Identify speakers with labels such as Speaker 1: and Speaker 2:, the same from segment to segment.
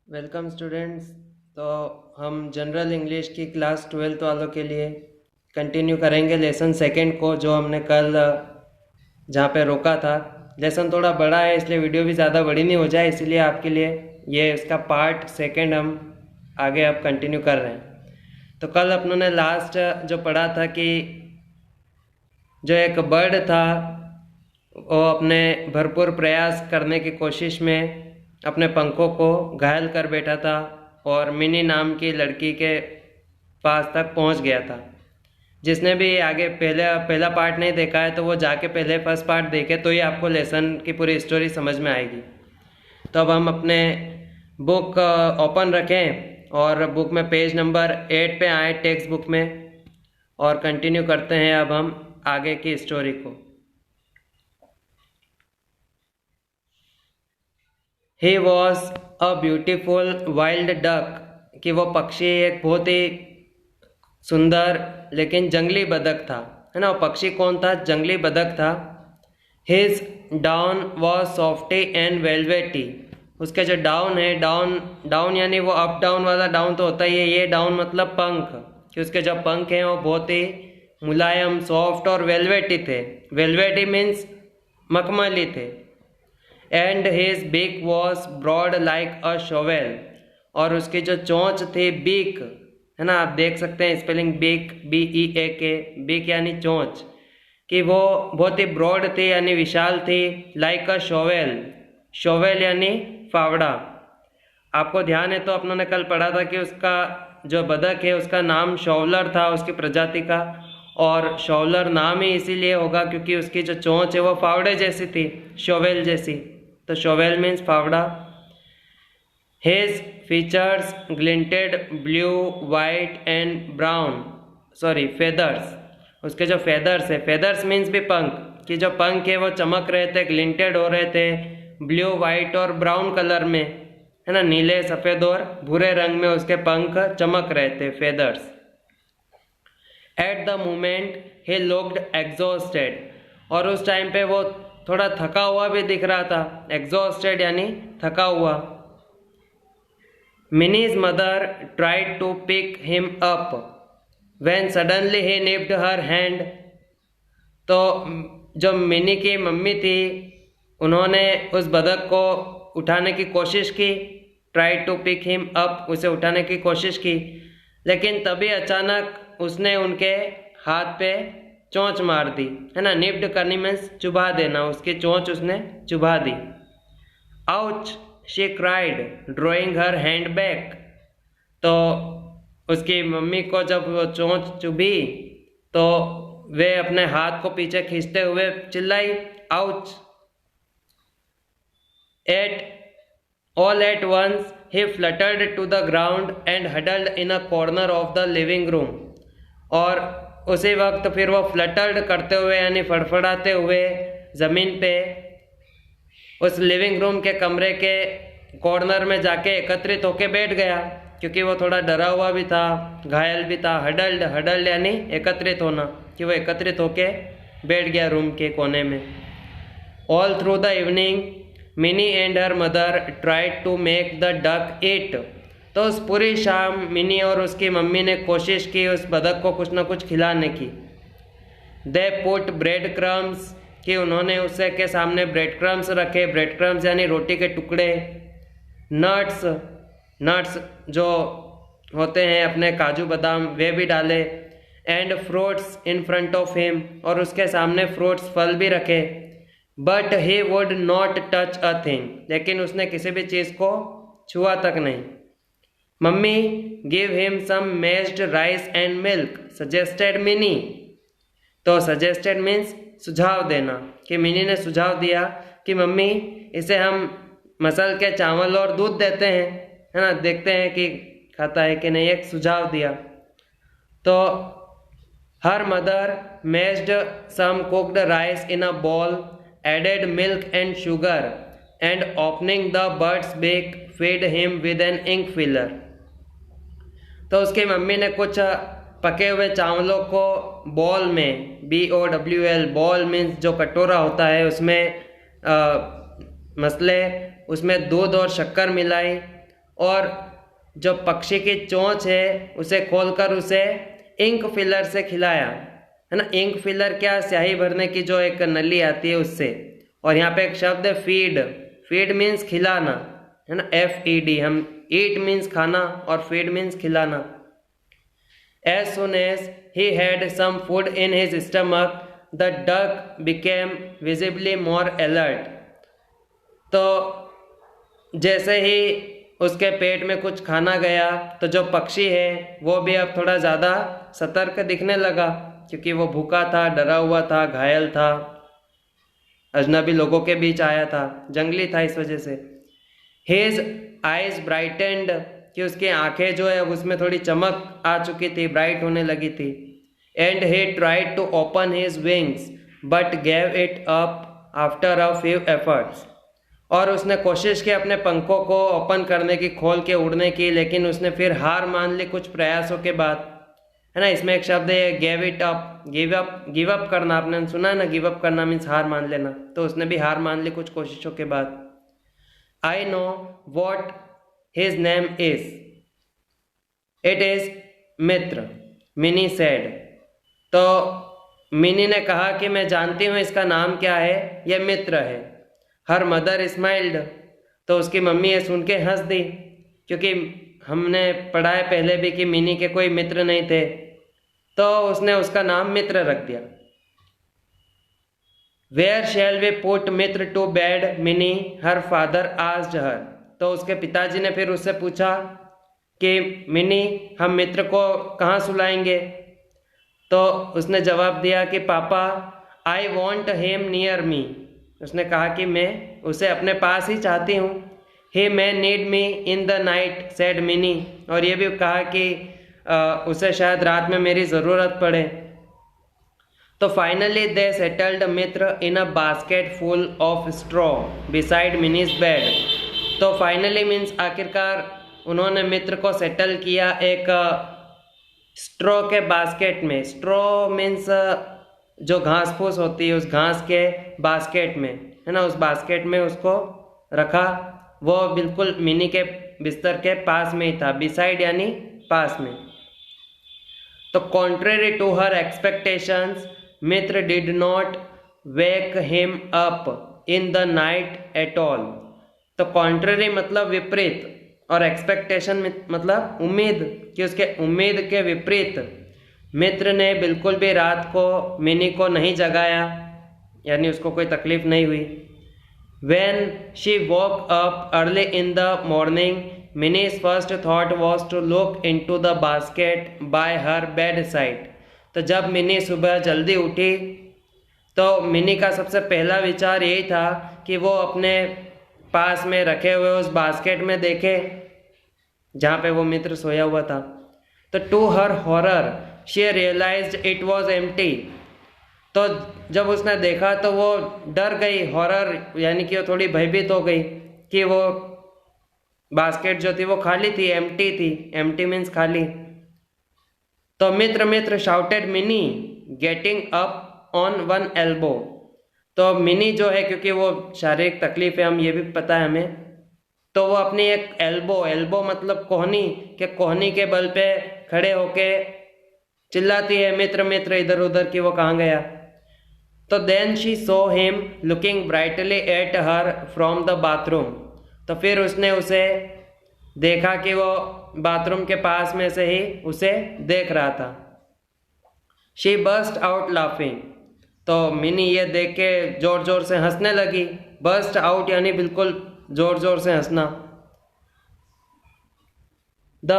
Speaker 1: Welcome students. तो हम general English की क्लास 12th वालों के लिए कंटिन्यू करेंगे लेसन सेकंड को, जो हमने कल जहाँ पे रोका था। लेसन थोड़ा बड़ा है इसलिए वीडियो भी ज़्यादा बड़ी नहीं हो जाए, इसीलिए आपके लिए ये इसका पार्ट सेकंड हम आगे अब कंटिन्यू कर रहे हैं। तो कल अपनों ने लास्ट जो पढ़ा था कि जो एक बर्ड था वो अपने भरपूर प्रयास करने की कोशिश में अपने पंखों को घायल कर बैठा था और मिनी नाम की लड़की के पास तक पहुंच गया था। जिसने भी आगे पहला पार्ट नहीं देखा है तो वो जाके पहले फर्स्ट पार्ट देखे, तो ही आपको लेसन की पूरी स्टोरी समझ में आएगी। तो अब हम अपने बुक ओपन रखें और बुक में पेज नंबर 8 पे आए टेक्स्ट बुक में, और कंटिन्यू करते हैं अब हम आगे की स्टोरी को। He was a beautiful wild duck, कि वो पक्षी एक बहुत ही सुंदर लेकिन जंगली बदक था, है ना। वो पक्षी कौन था? जंगली बदक था। His down was softy and velvety, उसके जो डाउन है, डाउन यानी वो अप डाउन वाला डाउन तो होता ही है, ये डाउन मतलब पंख, कि उसके जो पंख हैं वो बहुत ही मुलायम, सॉफ्ट और वेलवेटी थे। वेलवेटी मीन्स मखमली थे। And his beak was broad like a shovel, और उसकी जो चोंच थी, बीक है ना, आप देख सकते हैं स्पेलिंग बीक, BEAK, बीक यानी चोंच, कि वो बहुत ही ब्रॉड थी यानी विशाल थी। लाइक अ शोवेल, शोवेल यानी फावड़ा। आपको ध्यान है तो अपनों ने कल पढ़ा था कि उसका जो बदक है उसका नाम शोवलर था, उसकी प्रजाति का, और शोवलर नाम ही इसीलिए होगा क्योंकि उसकी जो चोंच है वो फावड़े जैसी थी, शोवेल जैसी। तो शोवेल मीन्स फावड़ा। His features glinted blue, white and brown, sorry feathers, उसके जो फेदर्स है, फेदर्स मीन्स भी पंख, कि जो पंख है वो चमक रहे थे, ग्लिंटेड हो रहे थे ब्लू, वाइट और ब्राउन कलर में, है ना, नीले, सफ़ेद और भूरे रंग में उसके पंख चमक रहे थे, feathers. At the moment he looked exhausted, और उस टाइम पे वो थोड़ा थका हुआ भी दिख रहा था। एग्जॉस्टेड यानी थका हुआ। Minnie's mother tried to pick him up when suddenly he nipped her hand, तो जो मिनी की मम्मी थी उन्होंने उस बदक को उठाने की कोशिश की। Tried to pick him up, उसे उठाने की कोशिश की, लेकिन तभी अचानक उसने उनके हाथ पे चोंच मार दी, है ना। निप्ड करनी मीन्स चुभा देना, उसकी चोंच उसने चुभा दी। Ouch she cried drawing her hand back, तो उसकी मम्मी को जब वो चोंच चुभी तो वे अपने हाथ को पीछे खींचते हुए चिल्लाई, ouch. All at once he fluttered to the ground and huddled in a corner of the living room, और उसी वक्त फिर वो फ्लटर्ड करते हुए यानी फड़फड़ाते हुए ज़मीन पे उस लिविंग रूम के कमरे के कॉर्नर में जाके एकत्रित होके बैठ गया, क्योंकि वो थोड़ा डरा हुआ भी था, घायल भी था। हडल्ड यानी एकत्रित होना, कि वो एकत्रित होके बैठ गया रूम के कोने में। All through the evening Mini and her mother tried to make the duck eat, तो उस पूरी शाम मिनी और उसकी मम्मी ने कोशिश की उस बदक को कुछ ना कुछ खिलाने की। दे पुट ब्रेड क्रम्स, कि उन्होंने उसे के सामने ब्रेड क्रम्स रखे। ब्रेड क्रम्स यानी रोटी के टुकड़े। नट्स जो होते हैं अपने काजू बादाम, वे भी डाले। And fruits in front of him, और उसके सामने फ्रूट्स, फल भी रखे। But he would not touch a thing, लेकिन उसने किसी भी चीज़ को छुआ तक नहीं। Mummy give him some mashed rice and milk suggested Mini, तो सजेस्टेड मीन्स सुझाव देना, कि मिनी ने सुझाव दिया कि मम्मी इसे हम मसल के चावल और दूध देते हैं, है ना, देखते हैं कि खाता है कि नहीं, एक सुझाव दिया। तो हर mother mashed some cooked rice in a ball, added milk and sugar, and opening the bird's beak fed him with an ink filler, तो उसकी मम्मी ने कुछ पके हुए चावलों को बॉल में, BOWL, बॉल मीन्स जो कटोरा होता है, उसमें मसले, उसमें दूध और शक्कर मिलाई और जो पक्षी की चोंच है उसे खोलकर उसे इंक फिलर से खिलाया, है ना। इंक फिलर क्या, स्याही भरने की जो एक नली आती है उससे। और यहाँ पे एक शब्द है फीड, फीड मीन्स खिलाना, है ना, FED। हम ईट मीन्स खाना और फीड मीन्स खिलाना। As soon as he had some food in his stomach, the duck became visibly more alert. तो जैसे ही उसके पेट में कुछ खाना गया तो जो पक्षी है वो भी अब थोड़ा ज़्यादा सतर्क दिखने लगा, क्योंकि वो भूखा था, डरा हुआ था, घायल था, अजनबी लोगों के बीच आया था, जंगली था, इस वजह से। His eyes brightened, कि उसकी आंखें जो है उसमें थोड़ी चमक आ चुकी थी, ब्राइट होने लगी थी। And he tried to open his wings but gave it up after a few efforts. और उसने कोशिश की अपने पंखों को ओपन करने की, खोल के उड़ने की, लेकिन उसने फिर हार मान ली कुछ प्रयासों के बाद, है ना। इसमें एक शब्द है gave it up, give up करना, आपने सुना है ना, गिव अप करना मीन्स हार मान लेना। तो उसने भी हार मान ली कुछ कोशिशों के बाद। I know what his name is, it is Mitra, mini said. तो मिनी ने कहा कि मैं जानती हूँ इसका नाम क्या है, यह मित्र है। हर मदर स्माइल्ड, तो उसकी मम्मी ये सुन के हंस दी, क्योंकि हमने पढ़ा है पहले भी कि मिनी के कोई मित्र नहीं थे, तो उसने उसका नाम मित्र रख दिया। Where shall we put Mitra to bed Mini, her father asked her. तो उसके पिताजी ने फिर उससे पूछा कि मिनी, हम मित्र को कहाँ सुलाएंगे। तो उसने जवाब दिया कि पापा, I want him near me. उसने कहा कि मैं उसे अपने पास ही चाहती हूँ। He may need me in the night said Mini, और ये भी कहा कि उसे शायद रात में मेरी ज़रूरत पड़े। तो finally they settled Mitra in a basket full of straw beside minis bed. तो फाइनली मीन्स आखिरकार उन्होंने मित्र को सेटल किया एक स्ट्रॉ के बास्केट में। स्ट्रॉ मीन्स जो घास फूस होती है, उस घास के बास्केट में, है ना, उस बास्केट में उसको रखा। वो बिल्कुल मिनी के बिस्तर के पास में ही था, बिसाइड यानी पास में। तो contrary to her expectations, Mitra did not wake him up in the night at all. तो कॉन्ट्रेरी मतलब विपरीत, और एक्सपेक्टेशन मतलब उम्मीद, कि उसके उम्मीद के विपरीत मित्र ने बिल्कुल भी रात को मिनी को नहीं जगाया, यानी उसको कोई तकलीफ नहीं हुई। When she woke up early in the morning, Minnie's first thought was to look into the basket by her bedside. तो जब मिनी सुबह जल्दी उठी तो मिनी का सबसे पहला विचार यही था कि वो अपने पास में रखे हुए उस बास्केट में देखे जहाँ पे वो मित्र सोया हुआ था। तो to her horror she realised it was empty. तो जब उसने देखा तो वो डर गई, हॉरर यानी कि वो थोड़ी भयभीत हो गई कि वो बास्केट जो थी वो खाली थी, एम्प्टी थी। एम्प्टी मीन्स खाली। तो Mitra Mitra shouted Mini getting up on one elbow. तो मिनी जो है, क्योंकि वो शारीरिक तकलीफ है, हम ये भी पता है हमें, तो वो अपनी एक एल्बो मतलब कोहनी के, कोहनी के बल पे खड़े होके चिल्लाती है मित्र मित्र इधर उधर कि वो कहाँ गया। तो then she saw him looking brightly at her from the bathroom. तो फिर उसने उसे देखा कि वो बाथरूम के पास में से ही उसे देख रहा था। She burst out laughing. तो मिनी ये देख के जोर जोर से हंसने लगी। बर्स्ट आउट यानी बिल्कुल जोर जोर से हंसना। The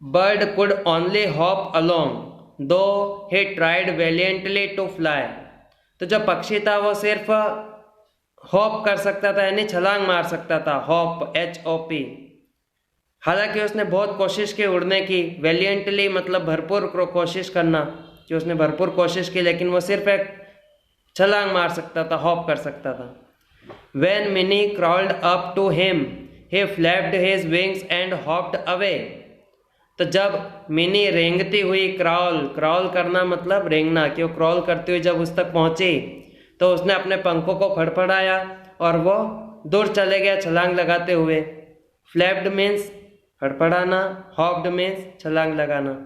Speaker 1: bird could only hop along दो he tried valiantly to fly. तो जो पक्षी था वो सिर्फ हॉप कर सकता था, यानी छलांग मार सकता था, हॉप HOP। हालांकि उसने बहुत कोशिश की उड़ने की। वेलियंटली मतलब भरपूर कोशिश करना, कि उसने भरपूर कोशिश की, लेकिन वो सिर्फ एक छलांग मार सकता था, हॉप कर सकता था। When Minnie crawled up to him, he flapped his wings and hopped away. तो जब मिनी रेंगती हुई, क्राउल करना मतलब रेंगना, कि वो क्रॉल करती हुई जब उस तक पहुंची तो उसने अपने पंखों को फड़फड़ाया और वो दूर चले गया छलांग लगाते हुए। फ्लैप्ड मीन्स फड़फड़ाना, हॉप्ड मीन्स छलांग लगाना।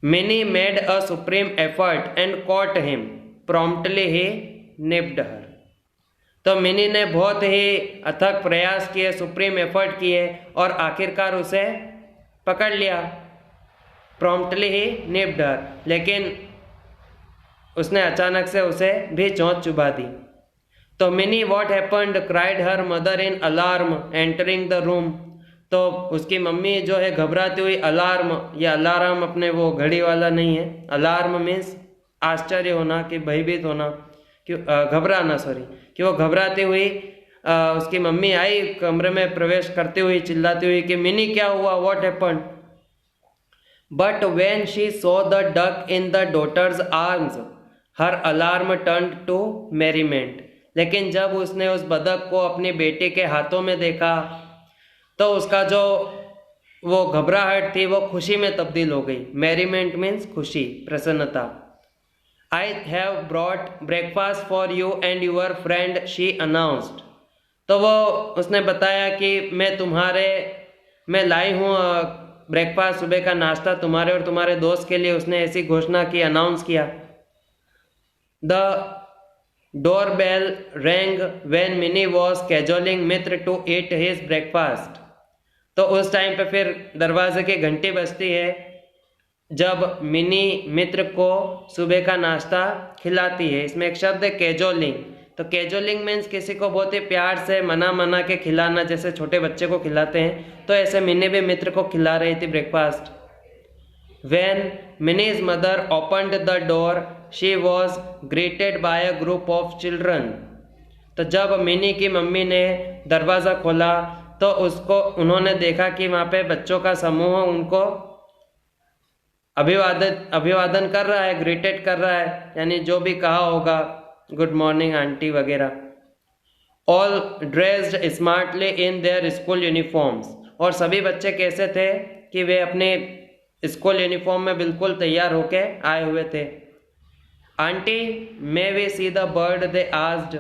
Speaker 1: Mini made a supreme effort and caught him, promptly ही निप्ड हर। तो मिनी ने बहुत ही अथक प्रयास किए, सुप्रीम एफर्ट किए और आखिरकार उसे पकड़ लिया, प्रॉम्प्टली ही निप्ड हर, लेकिन उसने अचानक से उसे भी चोंच चुभा दी। तो mini what happened, cried her mother in alarm entering the room. तो उसकी मम्मी जो है घबराती हुई, अलार्म, या अलार्म अपने वो घड़ी वाला नहीं है, अलार्म मीन्स आश्चर्य होना कि भयभीत होना, कि घबराना, सॉरी, कि वो घबराती हुई उसकी मम्मी आई कमरे में प्रवेश करती हुई, चिल्लाती हुई कि मिनी क्या हुआ, what happened. But when she saw the duck in the daughter's arms her alarm turn to merriment. लेकिन जब उसने उस बदक को अपनी बेटी के हाथों में देखा तो उसका जो वो घबराहट थी वो खुशी में तब्दील हो गई। मेरीमेंट मीन्स खुशी, प्रसन्नता। I have brought breakfast for you and your friend, she announced. तो वो उसने बताया कि मैं लाई हूँ ब्रेकफास्ट, सुबह का नाश्ता तुम्हारे और तुम्हारे दोस्त के लिए। उसने ऐसी घोषणा की, अनाउंस किया। The doorbell rang when Mini was cajoling Mitra to eat his breakfast. तो उस टाइम पे फिर दरवाजे की घंटी बजती है जब मिनी मित्र को सुबह का नाश्ता खिलाती है। इसमें एक शब्द है कैजोलिंग। तो कैजोलिंग मीन्स किसी को बहुत ही प्यार से मना के खिलाना, जैसे छोटे बच्चे को खिलाते हैं। तो ऐसे मिनी भी मित्र को खिला रही थी breakfast. When Minnie's mother opened the door, she was greeted by a group of children. तो जब मिनी की मम्मी ने दरवाज़ा खोला तो उन्होंने देखा कि वहाँ पे बच्चों का समूह उनको अभिवादन कर रहा है, ग्रीटेड कर रहा है, यानी जो भी कहा होगा, गुड मॉर्निंग आंटी वगैरह। All dressed smartly in their school uniforms. और सभी बच्चे कैसे थे कि वे अपने स्कूल यूनिफॉर्म में बिल्कुल तैयार होके आए हुए थे। Aunty may we see the bird, they asked.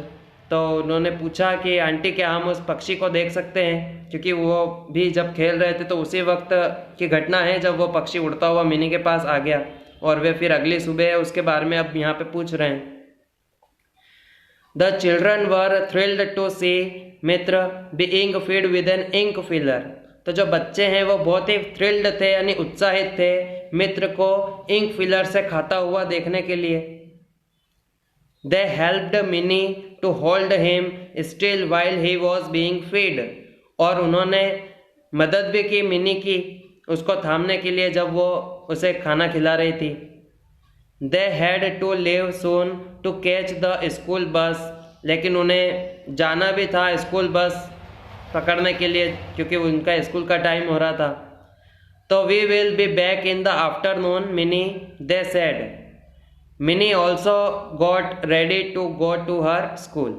Speaker 1: तो उन्होंने पूछा कि आंटी क्या हम उस पक्षी को देख सकते हैं, क्योंकि वो भी जब खेल रहे थे तो उसी वक्त की घटना है जब वो पक्षी उड़ता हुआ मिनी के पास आ गया और वे फिर अगली सुबह उसके बारे में अब यहाँ पे पूछ रहे हैं। The children were thrilled to see Mitra being fed with an ink filler. तो जो बच्चे हैं वो बहुत ही थ्रिल्ड थे, यानी उत्साहित थे मित्र को इंक फिलर से खाता हुआ देखने के लिए। दे helped mini to hold him still while he was being feed. और उन्होंने मदद भी की मिनी की उसको थामने के लिए जब वो उसे खाना खिला रही थी। They had to leave soon to catch the school bus. लेकिन उन्हें जाना भी था स्कूल बस पकड़ने के लिए, क्योंकि उनका स्कूल का टाइम हो रहा था। तो we will be back in the afternoon Mini, they said. Mini also got ready to go to her school.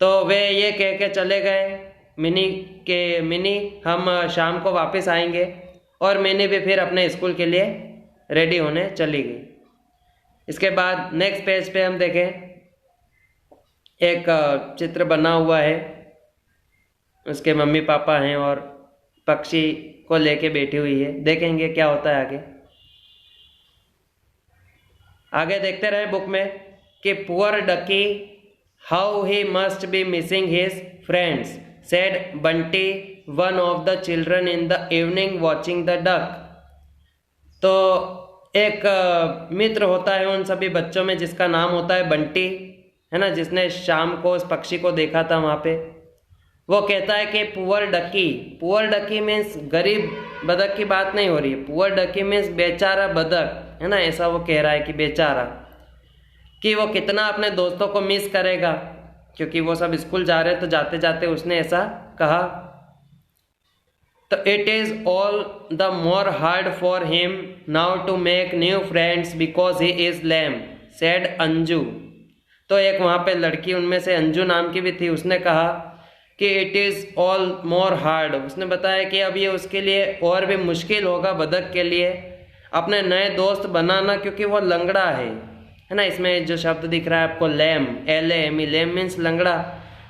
Speaker 1: तो वे ये कह के चले गए मिनी हम शाम को वापस आएंगे, और मिनी भी फिर अपने स्कूल के लिए रेडी होने चली गई। इसके बाद नेक्स्ट पेज पे हम देखें, एक चित्र बना हुआ है, उसके मम्मी पापा हैं और पक्षी को लेके बैठी हुई है। देखेंगे क्या होता है आगे देखते रहे बुक में कि poor ducky how he must be missing his friends, said Bunty one of the children in the evening watching the duck. तो एक मित्र होता है उन सभी बच्चों में जिसका नाम होता है बंटी, है ना, जिसने शाम को उस पक्षी को देखा था वहाँ पे। वो कहता है कि पुअर डकी मीन्स गरीब बदक की बात नहीं हो रही है। पुअर डकी मीन्स बेचारा बदक, है ना, ऐसा वो कह रहा है कि बेचारा, कि वो कितना अपने दोस्तों को मिस करेगा, क्योंकि वो सब स्कूल जा रहे तो जाते जाते उसने ऐसा कहा। तो it is all the more hard for him now to make new friends because he is lame, said Anju. तो एक वहाँ पे लड़की उनमें से अंजू नाम की भी थी, उसने कहा कि it is all more hard. उसने बताया कि अब ये उसके लिए और भी मुश्किल होगा बदक के लिए अपने नए दोस्त बनाना, क्योंकि वो लंगड़ा है ना। इसमें जो शब्द दिख रहा है आपको लेम, LAME, लेम मीन्स लंगड़ा।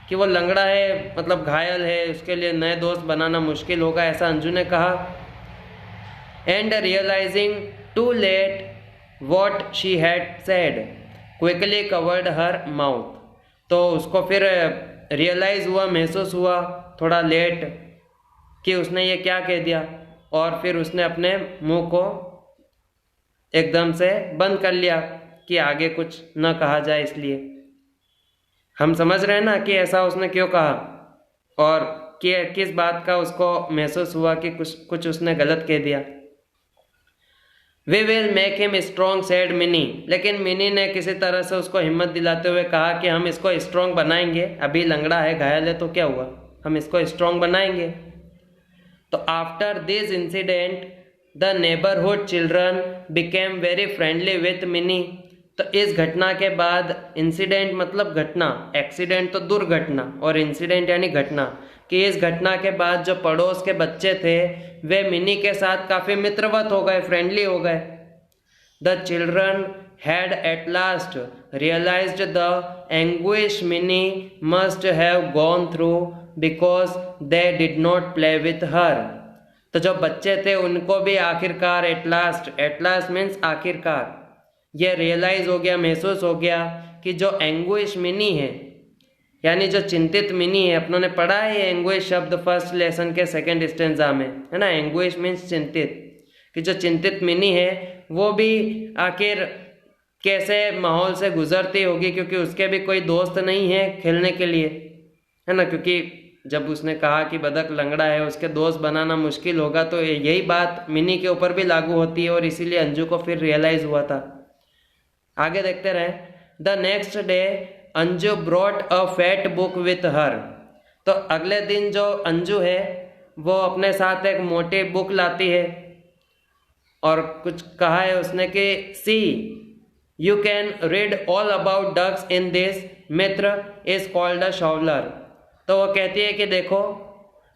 Speaker 1: कि वो लंगड़ा है, मतलब घायल है, उसके लिए नए दोस्त बनाना मुश्किल होगा, ऐसा अंजू ने कहा। And realising too late what she had said quickly covered her mouth. तो उसको फिर रियलाइज हुआ, महसूस हुआ थोड़ा लेट कि उसने ये क्या कह दिया, और फिर उसने अपने मुंह को एकदम से बंद कर लिया कि आगे कुछ न कहा जाए। इसलिए हम समझ रहे हैं ना कि ऐसा उसने क्यों कहा और कि किस बात का उसको महसूस हुआ कि कुछ उसने गलत कह दिया। We will make him strong said Mini. लेकिन मिनी ने किसी तरह से उसको हिम्मत दिलाते हुए कहा कि हम इसको स्ट्रॉन्ग बनाएंगे, अभी लंगड़ा है, घायल है, तो क्या हुआ, हम इसको स्ट्रॉन्ग बनाएंगे। तो after this incident the neighbourhood children became very friendly with mini. तो इस घटना के बाद, इंसिडेंट मतलब घटना, एक्सीडेंट तो दुर्घटना और इंसिडेंट यानी घटना, कि इस घटना के बाद जो पड़ोस के बच्चे थे वे मिनी के साथ काफ़ी मित्रवत हो गए, फ्रेंडली हो गए। The children had at last realized the anguish Minnie must have gone through because they did not play with her। तो जो बच्चे थे उनको भी आखिरकार एट लास्ट मीन्स आखिरकार ये रियलाइज हो गया, महसूस हो गया कि जो एंग्विश मिनी है, यानी जो चिंतित मिनी है, अपनों ने पढ़ा है ये एंग्विश शब्द फर्स्ट लेसन के सेकंड स्टेंजा में, है ना। एंग्विश मीन्स चिंतित, कि जो चिंतित मिनी है वो भी आखिर कैसे माहौल से गुजरती होगी, क्योंकि उसके भी कोई दोस्त नहीं है खेलने के लिए, है ना। क्योंकि जब उसने कहा कि बदक लंगड़ा है, उसके दोस्त बनाना मुश्किल होगा, तो यही बात मिनी के ऊपर भी लागू होती है और इसीलिए अंजू को फिर रियलाइज हुआ था। आगे देखते रहे। The next day Anju brought a fat book with her. तो अगले दिन जो अंजू है वो अपने साथ एक मोटी बुक लाती है और कुछ कहा है उसने कि see you can read all about ducks in this, Mitra is called a shoveler. तो वो कहती है कि देखो,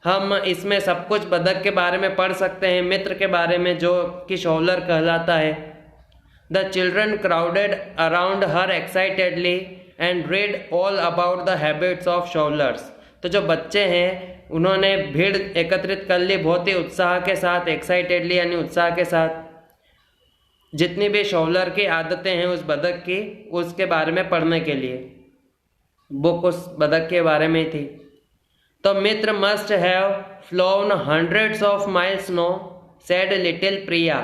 Speaker 1: हम इसमें सब कुछ बदक के बारे में पढ़ सकते हैं, मित्र के बारे में जो कि शॉवलर कहलाता है। The children crowded around her excitedly and read all about the habits of shovelers. तो जो बच्चे हैं उन्होंने भीड़ एकत्रित कर ली बहुत ही उत्साह के साथ, एक्साइटेडली यानी उत्साह के साथ, जितनी भी शॉवलर की आदतें हैं उस बदक की, उसके बारे में पढ़ने के लिए। बुक उस बदक के बारे में थी। तो Mitra must have flown hundreds of miles no said little Priya.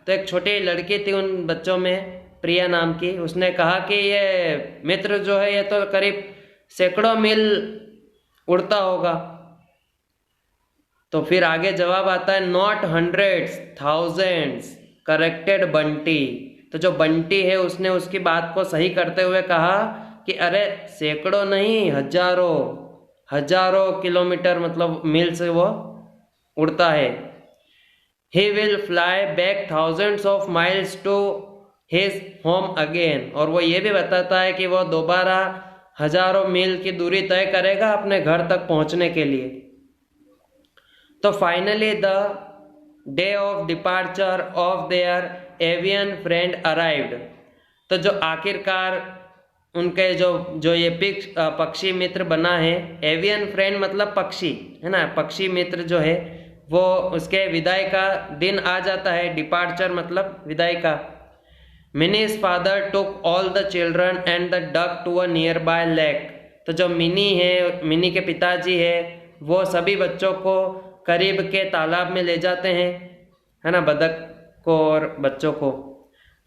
Speaker 1: तो एक छोटी लड़की थी उन बच्चों में, प्रिया नाम की, उसने कहा कि ये मित्र जो है ये तो करीब सैकड़ों मील उड़ता होगा। तो फिर आगे जवाब आता है not hundreds thousands corrected Bunty. तो जो बंटी है उसने उसकी बात को सही करते हुए कहा कि अरे सैकड़ों नहीं, हजारों किलोमीटर मतलब मील से वो उड़ता है। He will fly back thousands of miles to his home again. और वो ये भी बताता है कि वो दोबारा हजारों मील की दूरी तय करेगा अपने घर तक पहुंचने के लिए। तो finally the day of departure of their avian friend arrived. तो जो आखिरकार उनके जो ये पक्षी मित्र बना है, एवियन फ्रेंड मतलब पक्षी, है ना, पक्षी मित्र जो है वो उसके विदाई का दिन आ जाता है। डिपार्चर मतलब विदाई का। Mini's father took all the children and the duck to a nearby lake. तो जो मिनी है, मिनी के पिताजी है, वो सभी बच्चों को करीब के तालाब में ले जाते हैं, है ना, बदक को और बच्चों को।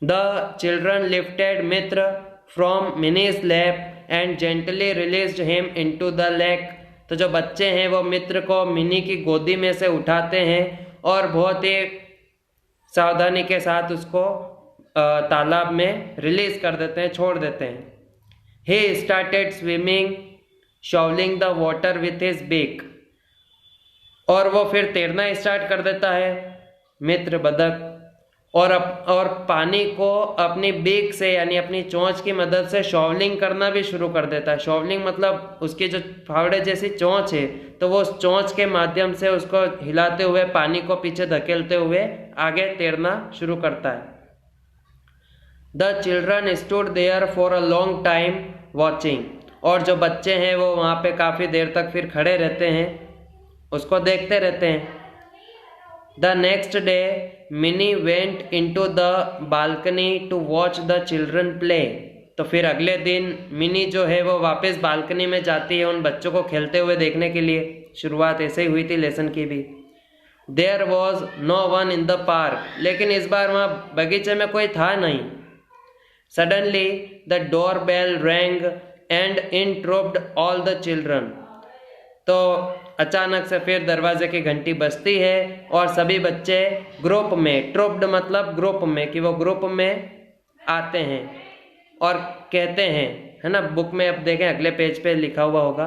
Speaker 1: The children lifted Mitra from minis lap and gently released him into the lake. तो जो बच्चे हैं वो मित्र को मिनी की गोदी में से उठाते हैं और बहुत ही सावधानी के साथ उसको तालाब में रिलीज कर देते हैं, छोड़ देते हैं। He started swimming shovelling the water with his beak. और वो फिर तैरना स्टार्ट कर देता है मित्र बदक, और पानी को अपनी बीक से यानी अपनी चोंच की मदद से शॉवलिंग करना भी शुरू कर देता है। शॉवलिंग मतलब उसकी जो फावड़े जैसी चोंच है, तो वो उस चोंच के माध्यम से उसको हिलाते हुए, पानी को पीछे धकेलते हुए आगे तैरना शुरू करता है। The children stood there for a long time watching. और जो बच्चे हैं वो वहाँ पे काफ़ी देर तक फिर खड़े रहते हैं, उसको देखते रहते हैं। The next day Mini went into the balcony to watch the children play. तो फिर अगले दिन मिनी जो है वो वापस बालकनी में जाती है उन बच्चों को खेलते हुए देखने के लिए। शुरुआत ऐसे ही हुई थी लेसन की भी। There was no one in the park, लेकिन इस बार वहाँ बगीचे में कोई था नहीं। Suddenly the door bell rang and interrupt all the children. तो अचानक से फिर दरवाजे की घंटी बजती है और सभी बच्चे ग्रुप में, ट्रोप्ड मतलब ग्रुप में, कि वो ग्रुप में आते हैं और कहते हैं, है ना, बुक में अब देखें अगले पेज पे लिखा हुआ होगा,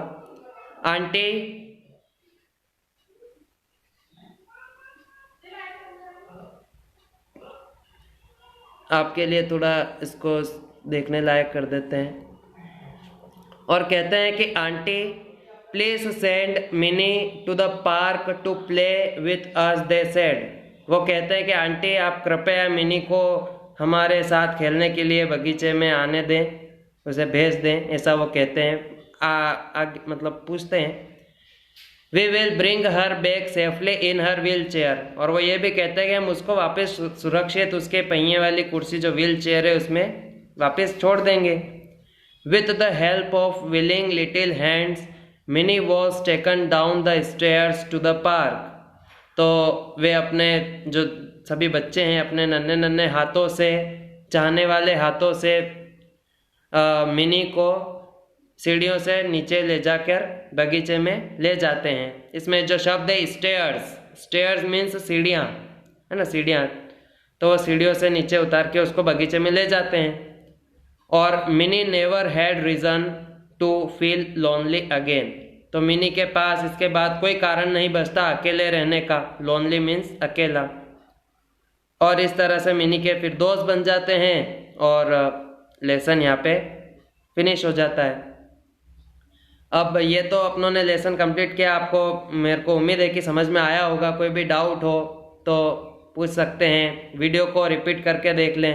Speaker 1: आंटी आपके लिए थोड़ा इसको देखने लायक कर देते हैं, और कहते हैं कि aunty please send Mini to the park to play with us, they said. वो कहते हैं कि आंटी आप कृपया मिनी को हमारे साथ खेलने के लिए बगीचे में आने दें, उसे भेज दें, ऐसा वो कहते हैं। मतलब पूछते हैं, we will bring her back safely in her wheelchair. और वो ये भी कहते हैं कि हम उसको वापस सुरक्षित उसके पहिए वाली कुर्सी जो व्हील चेयर है उसमें वापस छोड़ देंगे। With the help of willing little hands Mini was taken down the stairs to the park. तो वे अपने जो सभी बच्चे हैं अपने नन्हे नन्हे हाथों से, चाहने वाले हाथों से मिनी को सीढ़ियों से नीचे ले जाकर बगीचे में ले जाते हैं। इसमें जो शब्द है स्टेयर्स, स्टेयर्स मीन्स सीढ़ियाँ, है ना, सीढ़ियाँ, तो वो सीढ़ियों से नीचे उतार के उसको बगीचे में ले जाते हैं। और Mini never had reason to feel lonely again. तो मिनी के पास इसके बाद कोई कारण नहीं बचता अकेले रहने का, लोनली मीन्स अकेला। और इस तरह से मिनी के फिर दोस्त बन जाते हैं और लेसन यहाँ पे फिनिश हो जाता है। अब ये तो अपनों ने लेसन कंप्लीट किया, आपको मेरे को उम्मीद है कि समझ में आया होगा। कोई भी डाउट हो तो पूछ सकते हैं, वीडियो को रिपीट करके देख लें।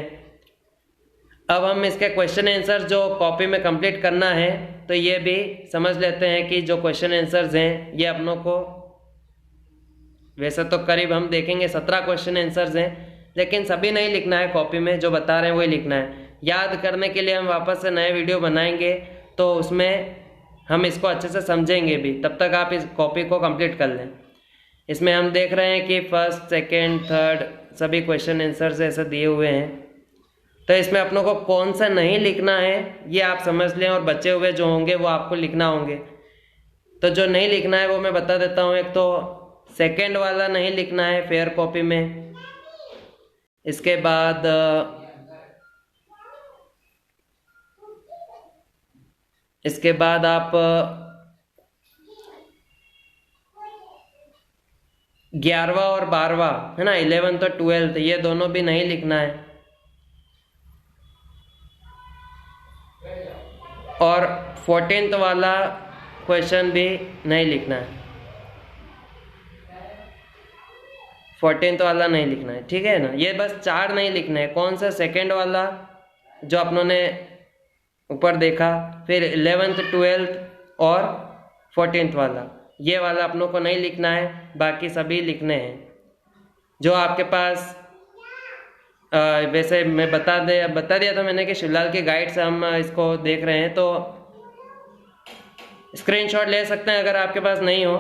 Speaker 1: अब हम इसके क्वेश्चन आंसर जो कॉपी में कंप्लीट करना है तो ये भी समझ लेते हैं कि जो क्वेश्चन आंसर्स हैं ये अपनों को, वैसे तो करीब हम देखेंगे 17 क्वेश्चन आंसर्स हैं, लेकिन सभी नहीं लिखना है कॉपी में, जो बता रहे हैं वही लिखना है। याद करने के लिए हम वापस से नए वीडियो बनाएंगे तो उसमें हम इसको अच्छे से समझेंगे भी, तब तक आप इस कॉपी को कंप्लीट कर लें। इसमें हम देख रहे हैं कि फर्स्ट, सेकेंड, थर्ड सभी क्वेश्चन आंसर्स ऐसे दिए हुए हैं। तो इसमें अपनों को कौन सा नहीं लिखना है ये आप समझ लें, और बचे हुए जो होंगे वो आपको लिखना होंगे। तो जो नहीं लिखना है वो मैं बता देता हूँ। एक तो सेकेंड वाला नहीं लिखना है फेयर कॉपी में। इसके बाद आप 11वां और 12वां, है ना, 11th और 12th, ये दोनों भी नहीं लिखना है। और 14th वाला क्वेश्चन भी नहीं लिखना है, 14th वाला नहीं लिखना है, ठीक है ना। ये बस 4 नहीं लिखना है। कौन सा? सेकेंड वाला जो अपनों ने ऊपर देखा, फिर 11th, 12th और 14th वाला, ये वाला अपनों को नहीं लिखना है, बाकी सभी लिखने हैं। जो आपके पास वैसे मैं बता दिया था मैंने कि शिवलाल की गाइड से हम इसको देख रहे हैं, तो स्क्रीनशॉट ले सकते हैं अगर आपके पास नहीं हो,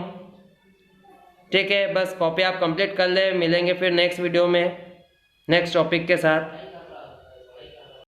Speaker 1: ठीक है। बस कॉपी आप कंप्लीट कर ले। मिलेंगे फिर नेक्स्ट वीडियो में नेक्स्ट टॉपिक के साथ।